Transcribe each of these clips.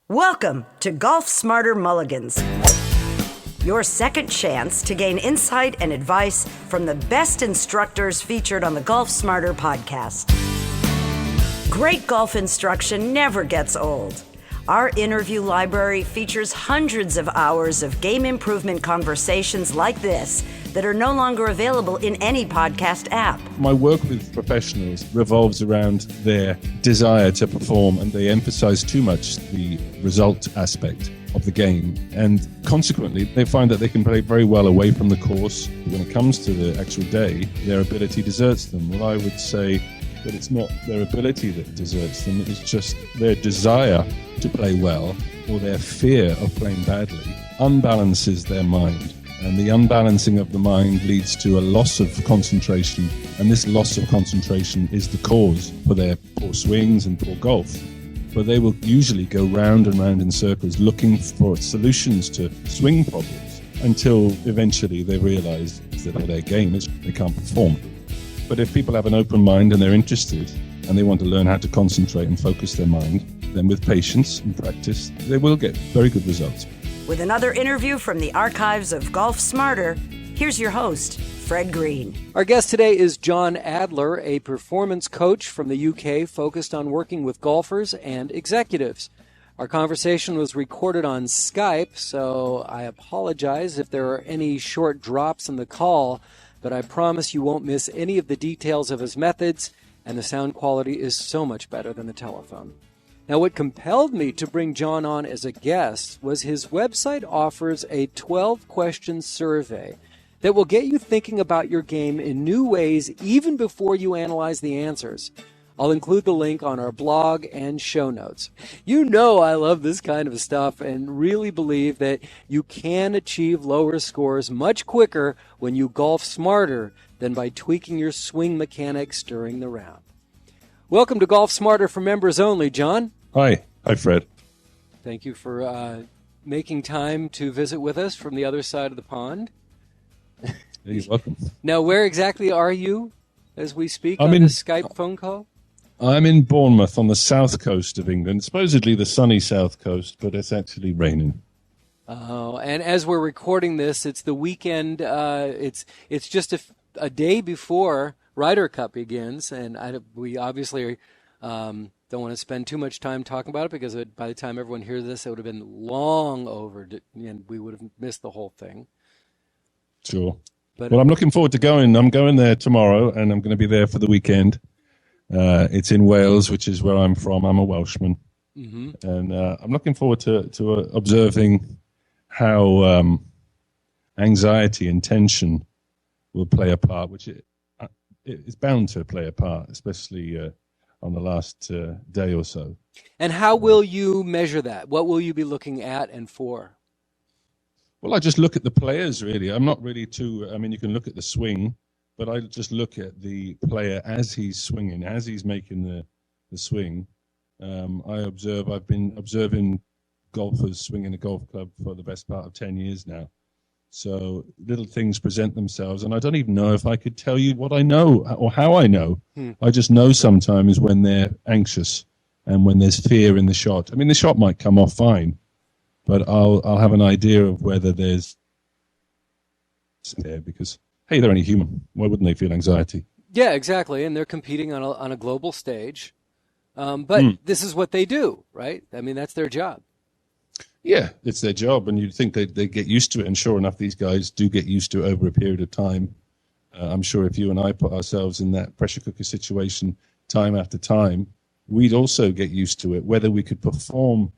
Welcome to Golf Smarter Mulligans, your second chance to gain insight and advice from the best instructors featured on the Golf Smarter podcast. Great golf instruction never gets old. Our interview library features hundreds of hours of game improvement conversations like this that are no longer available in any podcast app. My work with professionals revolves around their desire to perform, and they emphasize too much the result aspect of the game. And consequently, they find that they can play very well away from the course. When it comes to the actual day, their ability deserts them. Well, I would say that it's not their ability that deserts them, it's just their desire to play well, or their fear of playing badly, unbalances their mind. And the unbalancing of the mind leads to a loss of concentration, and this loss of concentration is the cause for their poor swings and poor golf. But they will usually go round and round in circles looking for solutions to swing problems until eventually they realize that their game is they can't perform. But if people have an open mind and they're interested and they want to learn how to concentrate and focus their mind, then with patience and practice, they will get very good results. With another interview from the archives of Golf Smarter, here's your host, Fred Green. Our guest today is Jon Adler, a performance coach from the UK focused on working with golfers and executives. Our conversation was recorded on Skype, so I apologize if there are any short drops in the call, but I promise you won't miss any of the details of his methods, and the sound quality is so much better than the telephone. Now, what compelled me to bring Jon on as a guest was his website offers a 12-question survey that will get you thinking about your game in new ways even before you analyze the answers. I'll include the link on our blog and show notes. You know I love this kind of stuff and really believe that you can achieve lower scores much quicker when you golf smarter than by tweaking your swing mechanics during the round. Welcome to Golf Smarter for members only, Jon. Hi, Fred. Thank you for making time to visit with us from the other side of the pond. You're welcome. Now, where exactly are you as we speak on this Skype phone call? I'm in Bournemouth on the south coast of England, supposedly the sunny south coast, but it's actually raining. Oh, and as we're recording this, it's the weekend. It's just a day before Ryder Cup begins, and we obviously don't want to spend too much time talking about it because by the time everyone hears this, it would have been long over, and we would have missed the whole thing. Sure. But, well, I'm looking forward to going. I'm going there tomorrow, and I'm going to be there for the weekend. It's in Wales, which is where I'm from. I'm a Welshman. Mm-hmm. And I'm looking forward to observing how anxiety and tension will play a part, which it's bound to play a part, especially on the last day or so. And how will you measure that? What will you be looking at and for? Well, I just look at the players, really. I'm not really you can look at the swing, but I just look at the player as he's swinging, as he's making the swing. I've been observing golfers swinging a golf club for the best part of 10 years now. So little things present themselves, and I don't even know if I could tell you what I know or how I know. I just know sometimes when they're anxious and when there's fear in the shot. I mean, the shot might come off fine, but I'll have an idea of whether there's there because, hey, they're only human. Why wouldn't they feel anxiety? Yeah, exactly, and they're competing on a global stage. But this is what they do, right? I mean, that's their job. Yeah, it's their job, and you'd think they get used to it, and sure enough, these guys do get used to it over a period of time. I'm sure if you and I put ourselves in that pressure cooker situation time after time, we'd also get used to it. Whether we could perform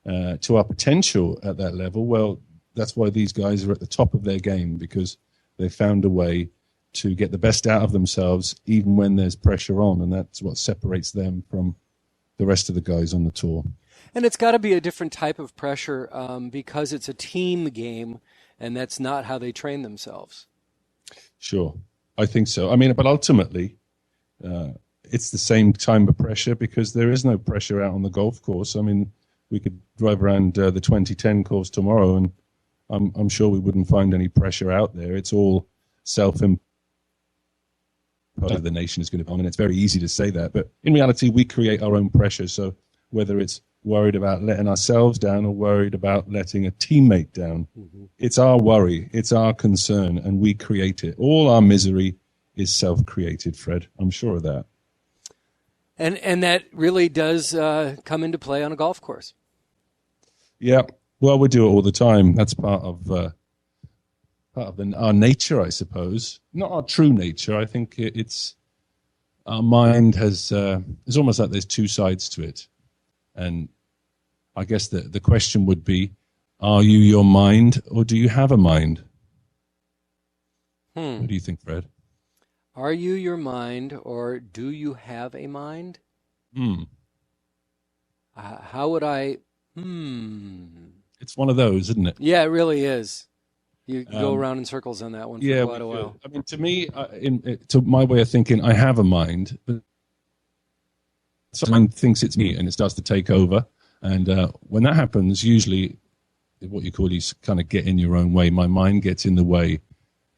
to our potential at that level, well, that's why these guys are at the top of their game, because they found a way to get the best out of themselves even when there's pressure on, and that's what separates them from the rest of the guys on the tour. And it's got to be a different type of pressure because it's a team game, and that's not how they train themselves. Sure, I think so. I mean, but ultimately, it's the same type of pressure because there is no pressure out on the golf course. I mean, we could drive around the 2010 course tomorrow, and I'm sure we wouldn't find any pressure out there. It's all self-imposed. The nation is going to be on, and it's very easy to say that. But in reality, we create our own pressure. So whether it's worried about letting ourselves down or worried about letting a teammate down. It's our worry, it's our concern, and we create it. All our misery is self-created, Fred. I'm sure of that. And that really does come into play on a golf course. Yeah, well, we do it all the time. That's part of our nature, I suppose. Not our true nature. I think it's our mind has. It's almost like there's two sides to it, and I guess the question would be: are you your mind, or do you have a mind? What do you think, Fred? Are you your mind, or do you have a mind? How would I? It's one of those, isn't it? Yeah, it really is. You go around in circles on that one for quite a while. I mean, to me, to my way of thinking, I have a mind, but someone thinks it's me and it starts to take over. And when that happens, usually what you call you kind of get in your own way. My mind gets in the way.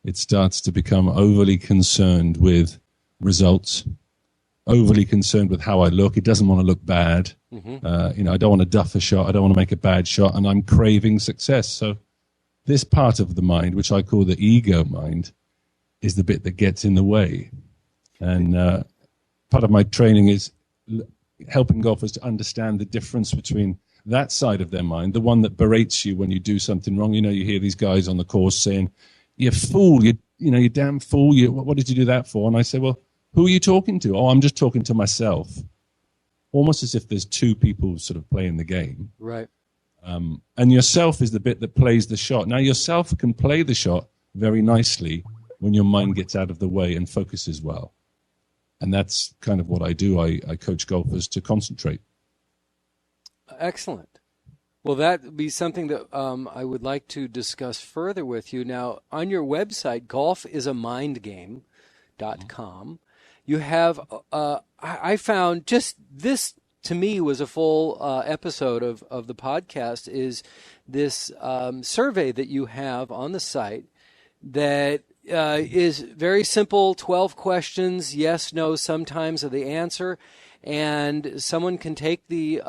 It starts to become overly concerned with results, overly concerned with how I look. It doesn't want to look bad. I don't want to duff a shot. I don't want to make a bad shot, and I'm craving success. So this part of the mind, which I call the ego mind, is the bit that gets in the way. And part of my training is helping golfers to understand the difference between that side of their mind, the one that berates you when you do something wrong. You hear these guys on the course saying, "You fool, you damn fool, what did you do that for?" And I say, well, who are you talking to? Oh, I'm just talking to myself. Almost as if there's two people sort of playing the game. Right. And yourself is the bit that plays the shot. Now, yourself can play the shot very nicely when your mind gets out of the way and focuses well. And that's kind of what I do. I coach golfers to concentrate. Excellent. Well, that would be something that I would like to discuss further with you. Now, on your website, golfisamindgame.com, you have, I found just this, to me, was a full episode of the podcast, is this survey that you have on the site that is very simple, 12 questions, yes, no, sometimes of the answer, and someone can take the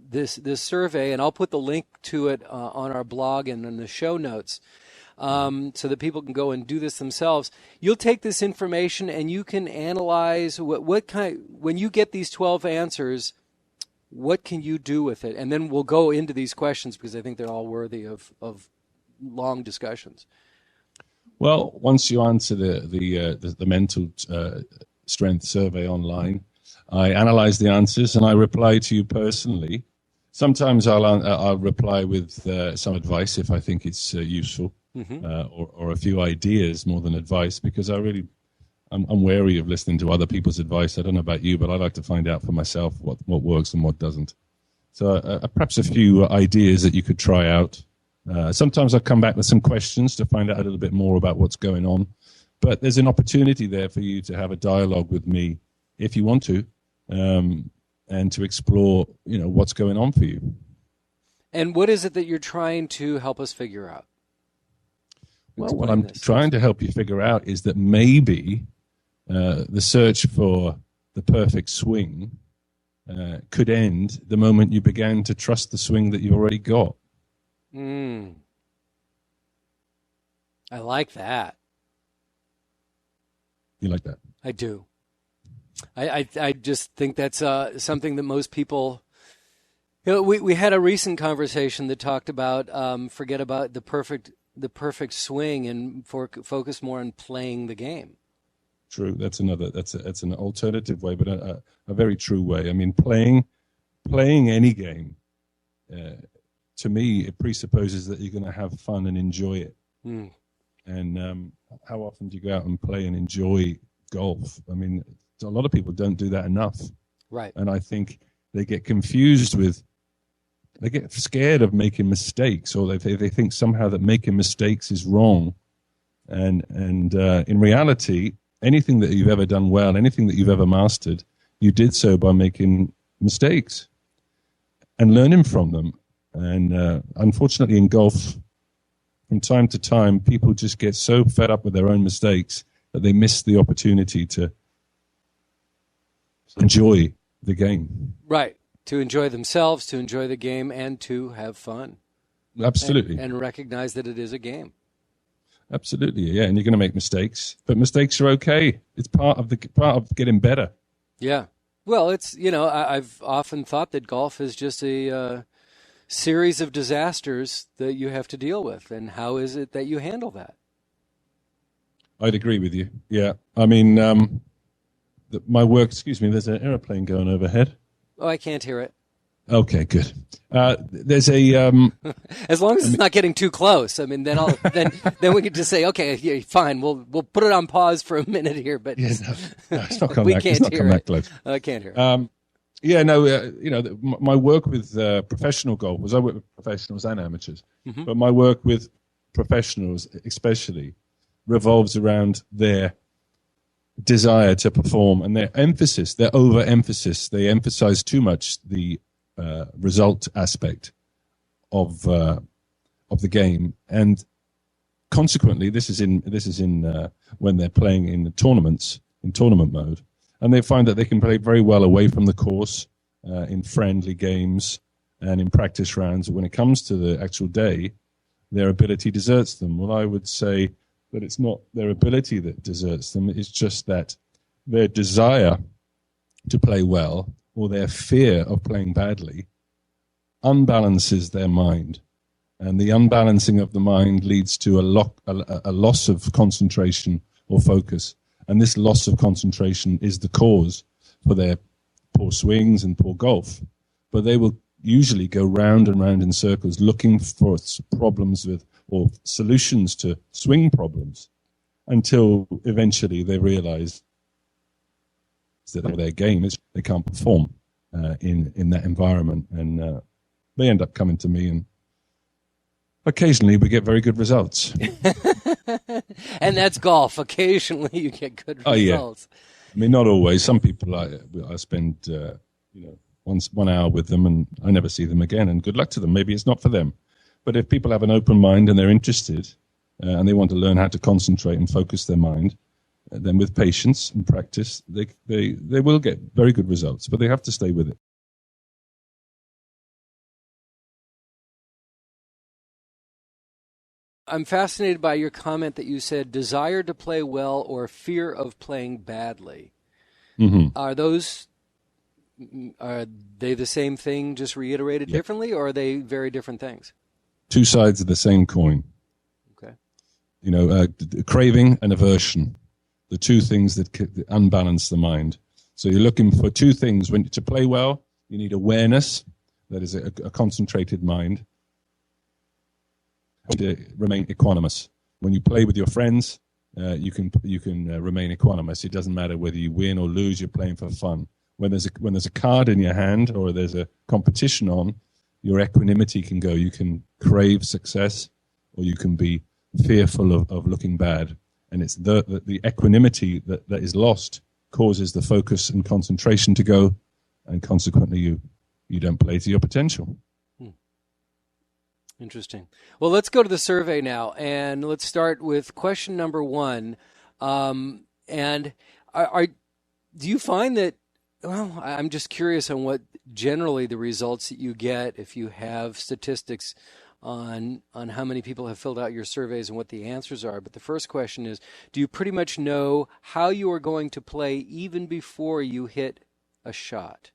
this survey, and I'll put the link to it on our blog and in the show notes, so that people can go and do this themselves. You'll take this information and you can analyze when you get these 12 answers, what can you do with it? And then we'll go into these questions because I think they're all worthy of long discussions. Well, once you answer the mental strength survey online, I analyze the answers and I reply to you personally. Sometimes I'll reply with some advice if I think it's useful, or a few ideas more than advice, because I'm wary of listening to other people's advice. I don't know about you, but I like to find out for myself what works and what doesn't. So perhaps a few ideas that you could try out. Sometimes I come back with some questions to find out a little bit more about what's going on. But there's an opportunity there for you to have a dialogue with me if you want to. And to explore, what's going on for you. And what is it that you're trying to help us figure out? Well, what I'm trying to help you figure out is that maybe the search for the perfect swing could end the moment you began to trust the swing that you already got. I like that. You like that? I do. I just think that's something that most people. We had a recent conversation that talked about forget about the perfect swing and focus more on playing the game. True, that's an alternative way, but a very true way. I mean, playing any game, to me, it presupposes that you're going to have fun and enjoy it. And how often do you go out and play and enjoy golf? I mean, a lot of people don't do that enough. Right. And I think they get confused they get scared of making mistakes, or they think somehow that making mistakes is wrong. And in reality, anything that you've ever done well, anything that you've ever mastered, you did so by making mistakes and learning from them. And unfortunately in golf, from time to time, people just get so fed up with their own mistakes that they miss the opportunity to enjoy the game. Right. to enjoy themselves, to enjoy the game, and to have fun. Absolutely. And recognize that it is a game. Absolutely, yeah. And you're going to make mistakes, but mistakes are okay. It's part of getting better. Yeah. Well, it's, I've often thought that golf is just a series of disasters that you have to deal with. And how is it that you handle that? I'd agree with you. Yeah. I mean, my work, excuse me, there's an aeroplane going overhead. Oh, I can't hear it. Okay, good. There's a as long as it's not getting too close. I mean, then then we could just say, okay, yeah, fine. We'll put it on pause for a minute here. But yeah, no, it's not coming back. It's not coming back close. I can't hear it. Yeah, no. My work with professional golfers. I work with professionals and amateurs, but my work with professionals, especially, revolves around their desire to perform and their emphasis, their overemphasis. They emphasize too much the result aspect of the game, and consequently, this is in when they're playing in the tournaments in tournament mode, and they find that they can play very well away from the course in friendly games and in practice rounds. When it comes to the actual day, their ability deserts them. Well, I would say that it's not their ability that deserts them; it's just that their desire to play well, or their fear of playing badly, unbalances their mind. And the unbalancing of the mind leads to a loss of concentration or focus. And this loss of concentration is the cause for their poor swings and poor golf. But they will usually go round and round in circles looking for problems with or solutions to swing problems until eventually they realize that their game is they can't perform in that environment, and they end up coming to me, and occasionally we get very good results. And that's golf. Occasionally you get good results. Yeah. I mean, not always. Some people I spend 1 hour with them and I never see them again, and good luck to them. Maybe it's not for them. But if people have an open mind and they're interested and they want to learn how to concentrate and focus their mind, then with patience and practice, they will get very good results, but they have to stay with it. I'm fascinated by your comment that you said desire to play well or fear of playing badly. Mm-hmm. Are they the same thing, just reiterated differently, or are they very different things? Two sides of the same coin. Okay. Craving and aversion. The two things that unbalance the mind. So you're looking for two things. To play well, you need awareness, that is a concentrated mind, to remain equanimous. When you play with your friends, you can remain equanimous. It doesn't matter whether you win or lose, you're playing for fun. When there's a card in your hand or there's a competition on, your equanimity can go. You can crave success or you can be fearful of looking bad. And it's the equanimity that is lost causes the focus and concentration to go, and consequently you don't play to your potential. Interesting. Well, let's go to the survey now, and let's start with question number 1. And do you find that, well, I'm just curious on what generally the results that you get, if you have statistics on how many people have filled out your surveys and what the answers are. But the first question is, do you pretty much know how you are going to play even before you hit a shot?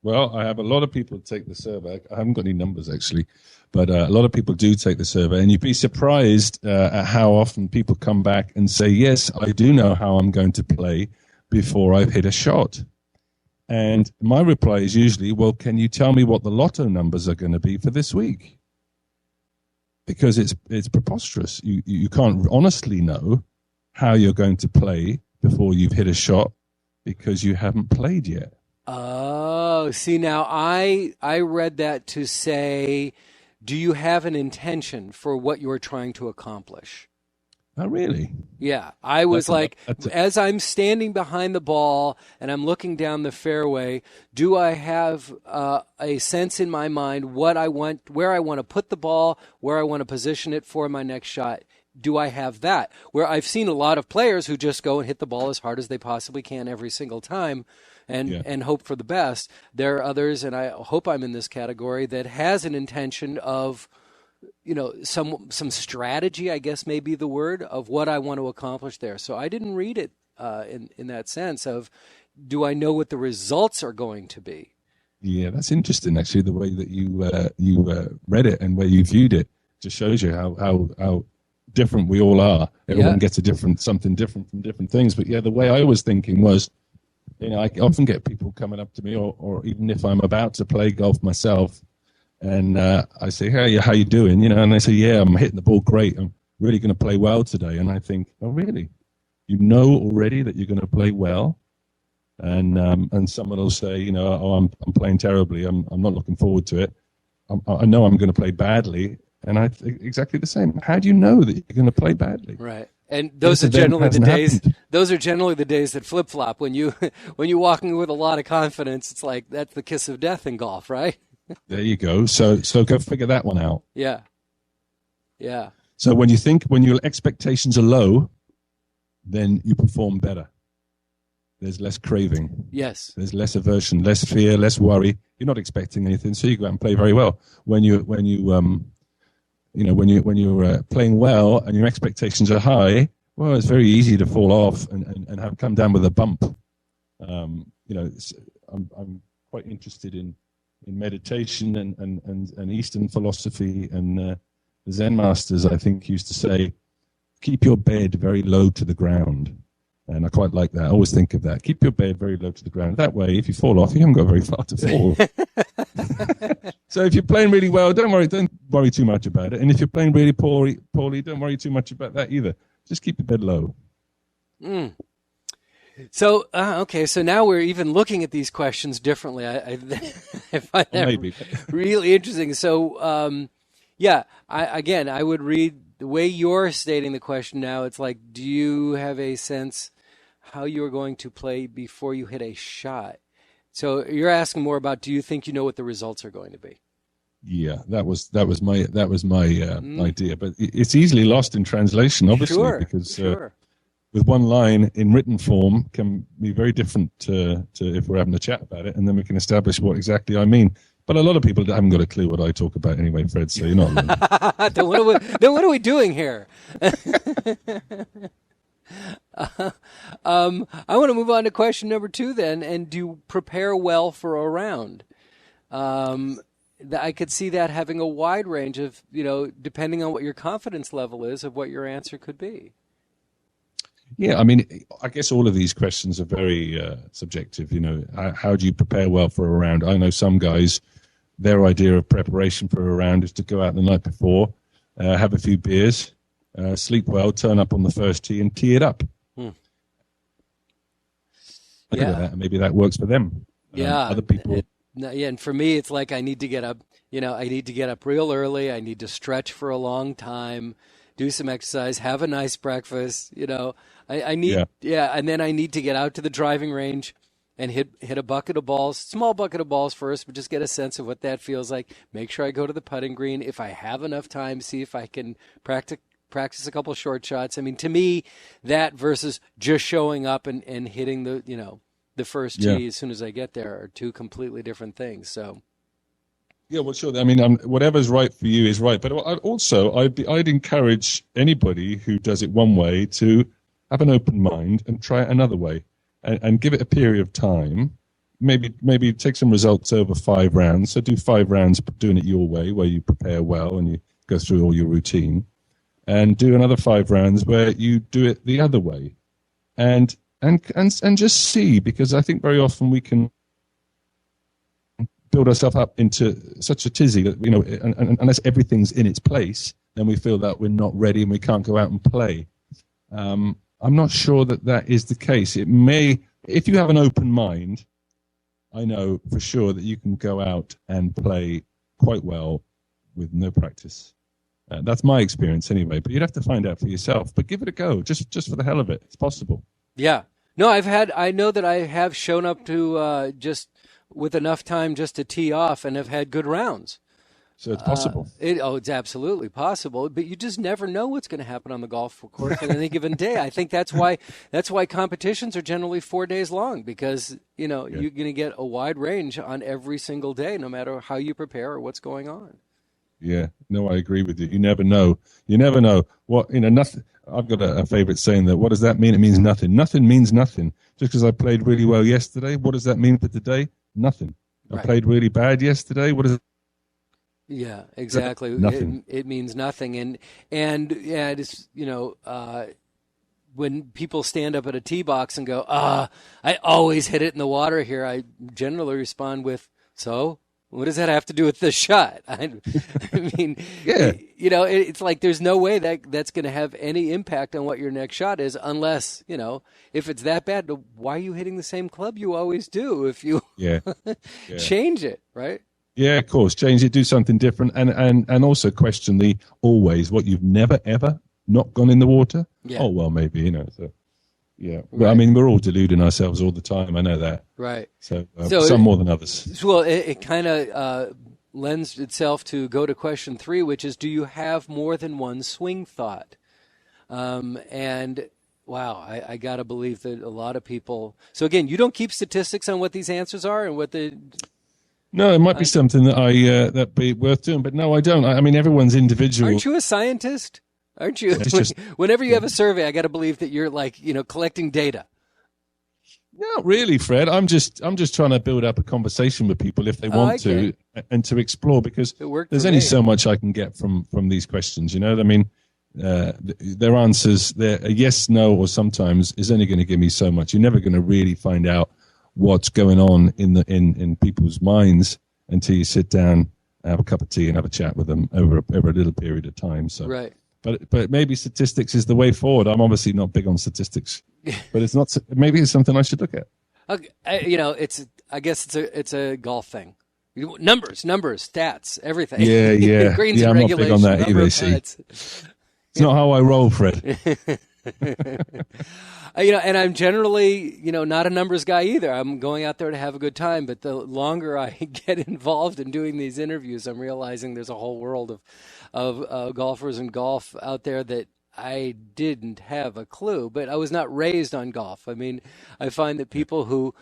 Well, I have a lot of people take the survey. I haven't got any numbers, actually, but a lot of people do take the survey. And you'd be surprised at how often people come back and say, yes, I do know how I'm going to play before I've hit a shot. And my reply is usually, well, can you tell me what the lotto numbers are going to be for this week? Because it's preposterous. You can't honestly know how you're going to play before you've hit a shot because you haven't played yet. Oh, see, now I read that to say, do you have an intention for what you're trying to accomplish? Oh, really? Yeah. I was as I'm standing behind the ball and I'm looking down the fairway, do I have a sense in my mind what I want, where I want to put the ball, where I want to position it for my next shot? Do I have that? Where I've seen a lot of players who just go and hit the ball as hard as they possibly can every single time. and hope for the best. There are others, and I hope I'm in this category, that has an intention of, some strategy, I guess may be the word, of what I want to accomplish there. So I didn't read it in that sense of, do I know what the results are going to be? Yeah, that's interesting, actually, the way that you read it and where you viewed it. Just shows you how different we all are. Everyone gets something different from different things. But the way I was thinking was, I often get people coming up to me, or even if I'm about to play golf myself, and I say, "Hey, how you doing?" And they say, "Yeah, I'm hitting the ball great. I'm really going to play well today." And I think, "Oh, really? You know already that you're going to play well?" And someone will say, "Oh, I'm playing terribly. I'm not looking forward to it. I know I'm going to play badly." And I think exactly the same. How do you know that you're going to play badly? Right. And those are generally the days. Those are generally the days that flip flop. When you're walking with a lot of confidence, it's like that's the kiss of death in golf, right? There you go. So go figure that one out. Yeah. So when your expectations are low, then you perform better. There's less craving. Yes. There's less aversion, less fear, less worry. You're not expecting anything, so you go out and play very well. When you're playing well and your expectations are high, well, it's very easy to fall off and have come down with a bump. I'm quite interested in meditation and Eastern philosophy, and the Zen masters, I think, used to say, keep your bed very low to the ground. And I quite like that. I always think of that. Keep your bed very low to the ground. That way, if you fall off, you haven't got very far to fall. So if you're playing really well, don't worry too much about it. And if you're playing really poorly, don't worry too much about that either. Just keep your bed low. So, okay, so now we're even looking at these questions differently. I find that really interesting. So, I would read the way you're stating the question now. It's like, do you have a sense how you're going to play before you hit a shot? So you're asking more about, do you think you know what the results are going to be? Yeah, that was my idea, but it's easily lost in translation, obviously, because with one line in written form can be very different to if we're having a chat about it, and then we can establish what exactly I mean. But a lot of people haven't got a clue what I talk about anyway, Fred, so you're not alone. Then what are we doing here? I want to move on to question number 2 then, and do you prepare well for a round? I could see that having a wide range of, depending on what your confidence level is, of what your answer could be. Yeah, I mean, I guess all of these questions are very subjective. How do you prepare well for a round? I know some guys, their idea of preparation for a round is to go out the night before, have a few beers, sleep well, turn up on the first tee and tee it up. Maybe that works for them. Other people. And for me, it's like I need to get up. I need to get up real early. I need to stretch for a long time, do some exercise, have a nice breakfast. I need, and then I need to get out to the driving range and hit a bucket of balls, small bucket of balls first, but just get a sense of what that feels like. Make sure I go to the putting green. If I have enough time, see if I can practice a couple of short shots. I mean, to me, that versus just showing up and hitting the first tee as soon as I get there are two completely different things. So. Yeah, well, sure. I mean, whatever's right for you is right. But I'd encourage anybody who does it one way to have an open mind and try it another way, and give it a period of time. Maybe take some results over 5 rounds. So do 5 rounds doing it your way, where you prepare well and you go through all your routine, and do another 5 rounds where you do it the other way, and just see, because I think very often we can build ourselves up into such a tizzy that, unless everything's in its place, then we feel that we're not ready and we can't go out and play. I'm not sure that is the case. It may, if you have an open mind, I know for sure that you can go out and play quite well with no practice. That's my experience anyway, but you'd have to find out for yourself. But give it a go, just for the hell of it. It's possible. Yeah. No, I know that I have shown up to just with enough time just to tee off and have had good rounds. So it's possible. It's absolutely possible, but you just never know what's going to happen on the golf course on any given day. I think that's why competitions are generally 4 days long, because you're going to get a wide range on every single day, no matter how you prepare or what's going on. Yeah, no, I agree with you. You never know. You never know what, nothing. I've got a favorite saying that, what does that mean? It means nothing. Nothing means nothing. Just because I played really well yesterday, what does that mean for today? Nothing. I played really bad yesterday. What does it? Yeah, exactly. Nothing. It means nothing. And yeah, it's, when people stand up at a tee box and go, I always hit it in the water here, I generally respond with, so what does that have to do with this shot? I mean, yeah. It's like there's no way that's going to have any impact on what your next shot is, unless, if it's that bad, why are you hitting the same club you always do if you change it, right? Yeah, of course. Change it, do something different, and also question the always, what, you've never, ever not gone in the water? Yeah. Oh, well, maybe, so, yeah. Right. Well, I mean, we're all deluding ourselves all the time. I know that. Right. So some more than others. Well, it kind of lends itself to go to question 3, which is, do you have more than one swing thought? And wow, I got to believe that a lot of people. So again, you don't keep statistics on what these answers are and what the. No, it might be something that that'd be worth doing, but no, I don't. I mean, everyone's individual. Aren't you a scientist? Aren't you? Whenever you have a survey, I got to believe that you're like, collecting data. Not really, Fred. I'm just trying to build up a conversation with people if they want to, and to explore, because there's only so much I can get from these questions. I mean, their answers, a yes, no, or sometimes is only going to give me so much. You're never going to really find out what's going on in people's minds until you sit down, have a cup of tea, and have a chat with them over a little period of time. So, right. But maybe statistics is the way forward. I'm obviously not big on statistics, but it's not. Maybe it's something I should look at. Okay, I guess it's a golf thing. Numbers, stats, everything. Yeah. Greens I'm and not big on that either. See, it's not how I roll, Fred. And I'm generally, not a numbers guy either. I'm going out there to have a good time. But the longer I get involved in doing these interviews, I'm realizing there's a whole world of golfers and golf out there that I didn't have a clue. But I was not raised on golf. I mean, I find that people who,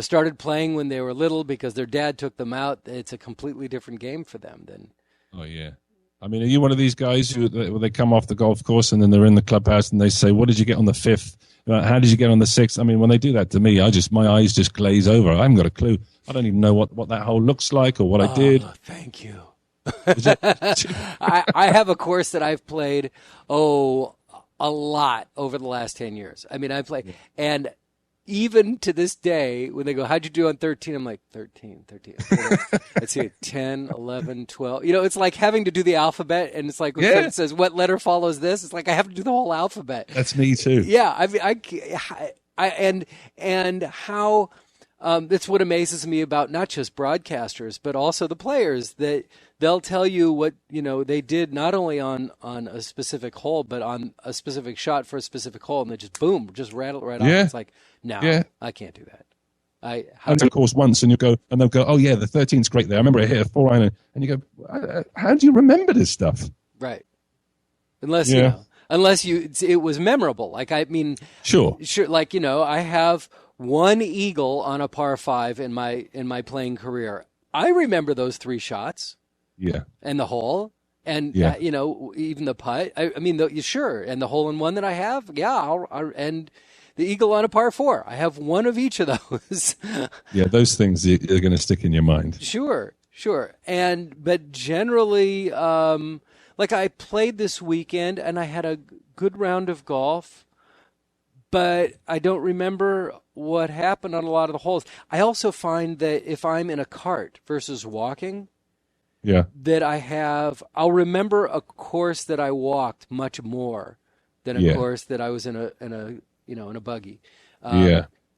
started playing when they were little because their dad took them out, it's a completely different game for them than. Oh, yeah. I mean, are you one of these guys who they come off the golf course and then they're in the clubhouse and they say, what did you get on the 5th? How did you get on the 6th? I mean, when they do that to me, my eyes just glaze over. I haven't got a clue. I don't even know what that hole looks like or what I did. Thank you. I have a course that I've played, a lot over the last 10 years. I mean, I play, and even to this day, when they go, how'd you do on 13? I'm like, 13. Let's see, 10, 11, 12. It's like having to do the alphabet, and it's like when someone says, what letter follows this? It's like I have to do the whole alphabet. That's me too. Yeah, I mean, and how that's what amazes me about not just broadcasters, but also the players, that they'll tell you what they did not only on a specific hole, but on a specific shot for a specific hole, and they just rattle it right off. It's like, no, I can't do that. I went to a course once, and they'll go, oh yeah, the 13's great there. I remember I hit a 4-iron, and you go, how do you remember this stuff? Right. Unless it was memorable. Like, I mean, sure. Like, I have one eagle on a par 5 in my playing career. I remember those 3 shots. Yeah. And the hole. And, even the putt. I mean, sure. And the hole in one that I have. Yeah. And the eagle on a par 4. I have one of each of those. Yeah. Those things are going to stick in your mind. Sure. But generally, like, I played this weekend and I had a good round of golf, but I don't remember what happened on a lot of the holes. I also find that if I'm in a cart versus walking, that I'll remember a course that I walked much more than a course that I was in a buggy.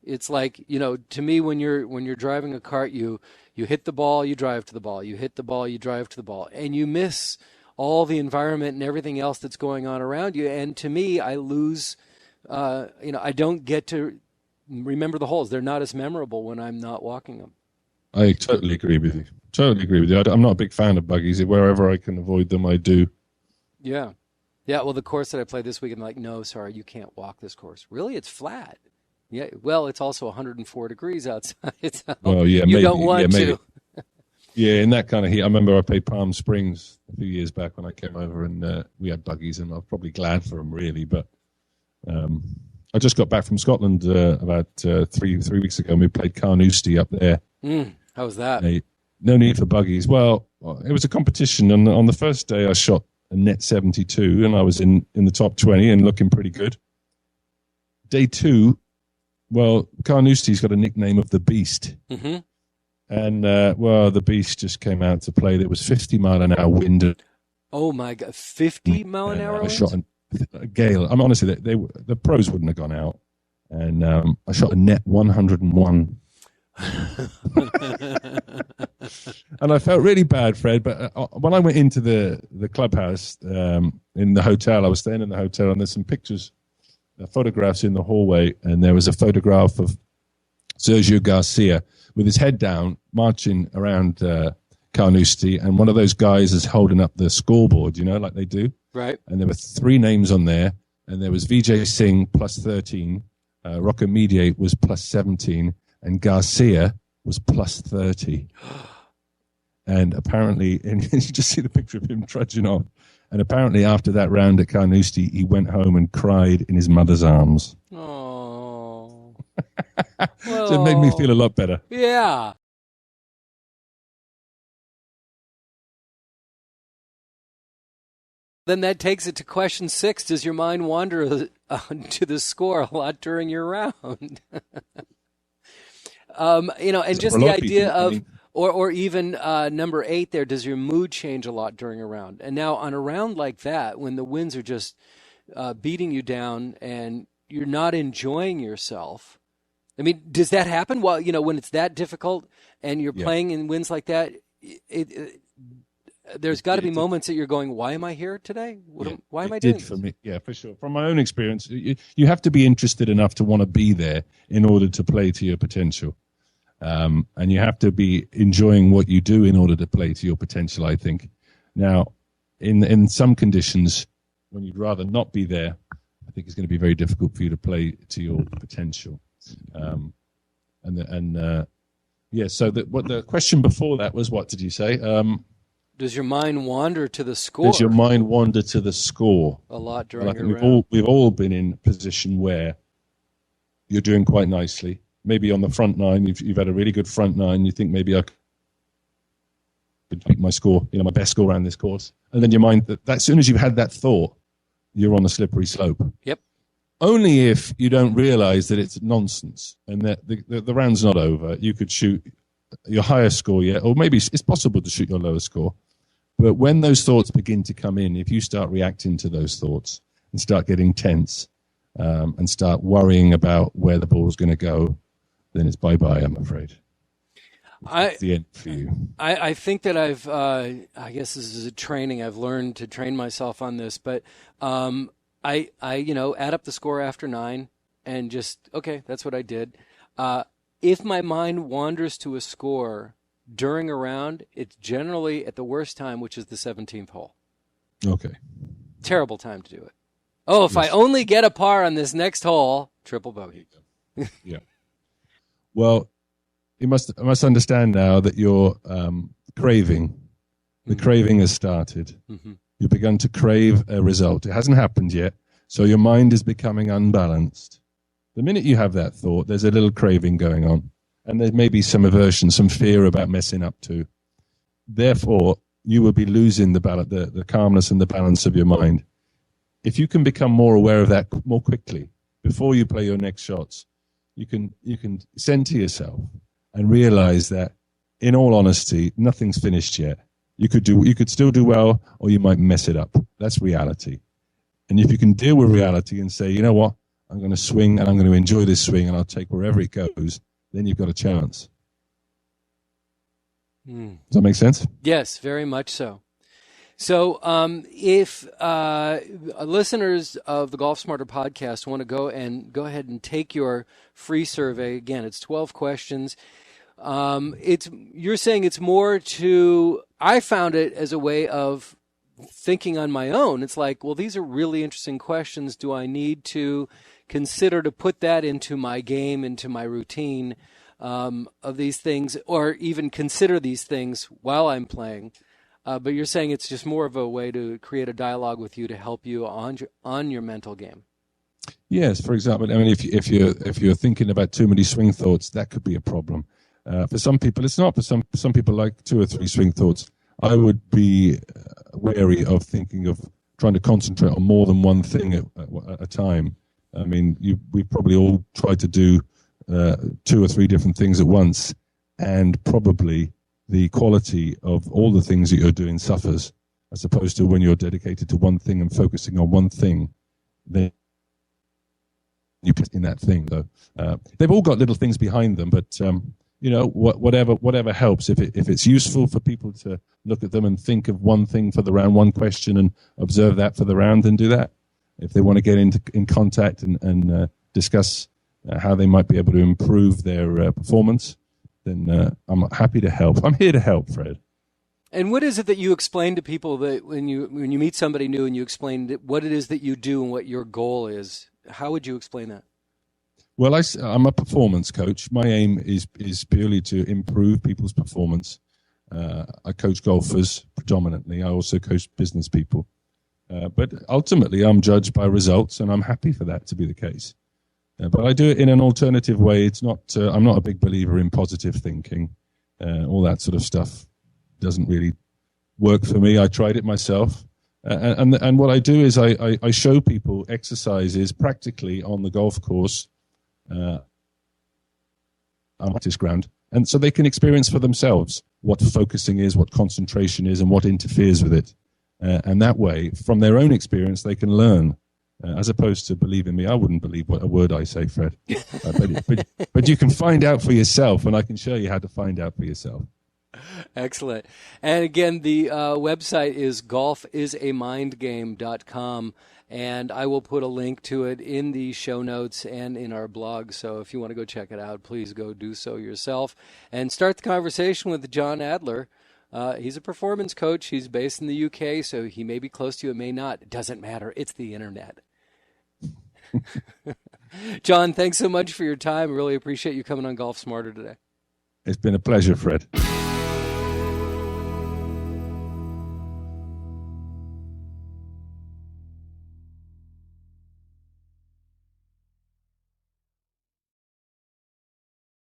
It's like, to me, when you're driving a cart, you hit the ball, you drive to the ball, you hit the ball, you drive to the ball, and you miss all the environment and everything else that's going on around you. And to me, I lose, I don't get to remember the holes. They're not as memorable when I'm not walking them. I totally agree with you. Totally agree with you. I'm not a big fan of buggies. Wherever I can avoid them, I do. Yeah. Yeah, well, the course that I played this week, I'm like, no, sorry, you can't walk this course. Really? It's flat. Yeah, well, it's also 104 degrees outside. So Well, yeah, you maybe. don't want yeah, maybe. to. Yeah, in that kind of heat. I remember I played Palm Springs a few years back when I came over, and we had buggies, and I was probably glad for them, really. But I just got back from Scotland about 3 weeks ago, and we played Carnoustie up there. How was that? No need for buggies. Well, it was a competition, and on the first day I shot a net 72, and I was in the top 20 and looking pretty good. Day 2, well, Carnoustie's got a nickname of the Beast. Mm-hmm. And, the Beast just came out to play. There was 50-mile-an-hour wind. Oh, my God. 50-mile-an-hour wind? I shot a gale. I mean, honestly, the pros wouldn't have gone out. And I shot a net 101. And I felt really bad, Fred, but when I went into the clubhouse in the hotel, I was staying in the hotel, and there's some pictures, photographs in the hallway, and there was a photograph of Sergio Garcia with his head down, marching around Carnoustie, and one of those guys is holding up the scoreboard, like they do. Right. And there were 3 names on there, and there was Vijay Singh plus 13, Rocco Mediate was plus 17, and Garcia was plus 30. And apparently, and you just see the picture of him trudging on. And apparently after that round at Carnoustie, he went home and cried in his mother's arms. Oh. So it made me feel a lot better. Yeah. Then that takes it to question 6. Does your mind wander to the score a lot during your round? And just the idea of, or even number 8 there, does your mood change a lot during a round? And now on a round like that, when the winds are just beating you down and you're not enjoying yourself, I mean, does that happen? Well, when it's that difficult and you're playing in winds like that, there's got to be moments that you're going, why am I here today? Why am I doing this? For me, yeah, for sure. From my own experience, you have to be interested enough to want to be there in order to play to your potential. And you have to be enjoying what you do in order to play to your potential, I think. Now, in some conditions, when you'd rather not be there, I think it's going to be very difficult for you to play to your potential. So the question before that was, what did you say? Does your mind wander to the score? Does your mind wander to the score? A lot during your round. We've all been in a position where you're doing quite nicely. Maybe on the front 9, you've had a really good front 9. You think maybe I could make my score, my best score around this course. And then your mind, that as soon as you've had that thought, you're on a slippery slope. Yep. Only if you don't realize that it's nonsense and that the round's not over. You could shoot your highest score yet, or maybe it's possible to shoot your lowest score. But when those thoughts begin to come in, if you start reacting to those thoughts and start getting tense and start worrying about where the ball's going to go, then it's bye-bye, I'm afraid. It's the end for you. I think that I guess this is a training. I've learned to train myself on this, but I add up the score after 9 and just, okay, that's what I did. If my mind wanders to a score during a round, it's generally at the worst time, which is the 17th hole. Okay. Terrible time to do it. Oh, if I only get a par on this next hole, triple bogey. Yeah. Well, you must understand now that your craving, the craving has started. Mm-hmm. You've begun to crave a result. It hasn't happened yet, so your mind is becoming unbalanced. The minute you have that thought, there's a little craving going on, and there may be some aversion, some fear about messing up too. Therefore, you will be losing the calmness and the balance of your mind. If you can become more aware of that more quickly, before you play your next shots, you can center yourself and realize that, in all honesty, nothing's finished yet. You could still do well, or you might mess it up. That's reality. And if you can deal with reality and say, you know what, I'm going to swing and I'm going to enjoy this swing and I'll take wherever it goes, then you've got a chance. Does that make sense? Yes, very much so. So if listeners of the Golf Smarter podcast want to go ahead and take your free survey, again, it's 12 questions. You're saying it's more to, I found it as a way of thinking on my own. It's like, well, these are really interesting questions. Do I need to consider to put that into my game, into my routine of these things, or even consider these things while I'm playing? But you're saying it's just more of a way to create a dialogue with you to help you on your mental game. Yes, for example, I mean, if you're thinking about too many swing thoughts, that could be a problem. For some people, it's not. For some people, like 2 or 3 swing thoughts, I would be wary of thinking of trying to concentrate on more than one thing at a time. I mean, we probably all try to do 2 or 3 different things at once, and probably the quality of all the things that you're doing suffers, as opposed to when you're dedicated to one thing and focusing on one thing, then you put in that thing. Though they've all got little things behind them, but whatever helps. If it's useful for people to look at them and think of one thing for the round, one question, and observe that for the round, then do that. If they want to get in contact and discuss how they might be able to improve their performance, then I'm happy to help. I'm here to help, Fred. And what is it that you explain to people that when you meet somebody new and you explain what it is that you do and what your goal is? How would you explain that? Well, I'm a performance coach. My aim is purely to improve people's performance. I coach golfers predominantly. I also coach business people. But ultimately, I'm judged by results, and I'm happy for that to be the case. But I do it in an alternative way. It's not. I'm not a big believer in positive thinking. All that sort of stuff doesn't really work for me. I tried it myself. And what I do is I show people exercises practically on the golf course, on practice ground, and so they can experience for themselves what focusing is, what concentration is, and what interferes with it. And that way, from their own experience, they can learn. As opposed to believing me, I wouldn't believe what a word I say, Fred. But you can find out for yourself, and I can show you how to find out for yourself. Excellent. And again, the website is golfisamindgame.com, and I will put a link to it in the show notes and in our blog. So if you want to go check it out, please go do so yourself and start the conversation with Jon Adler. He's a performance coach. He's based in the UK, so he may be close to you, it may not. It doesn't matter. It's the internet. Jon, thanks so much for your time. Really appreciate you coming on Golf Smarter today. It's been a pleasure, Fred.